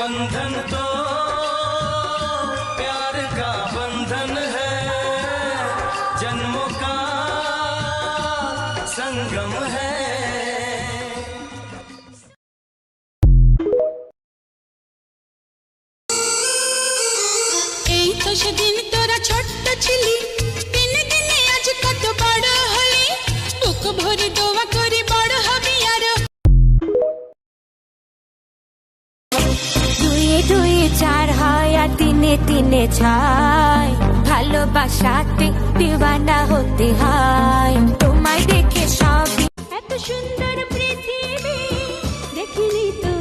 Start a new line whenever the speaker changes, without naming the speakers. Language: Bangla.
बंधन तो प्यार का बंधन है, जन्मों का संगम है।
এই তো সেদিন তোরা ছোট্ট ছিলি, দিনে দিনে আজ কত বড় হলি, বুক ভরে দোয়া করি বড় হবি আরো।
দুয়ে দুয়ে চার হয় আর তিনে তিনে ছয়, ভালোবাসাতে দিওয়ানা হতে হয়। তোমায় দেখে সব এত সুন্দর পৃথিবী দেখিনি তো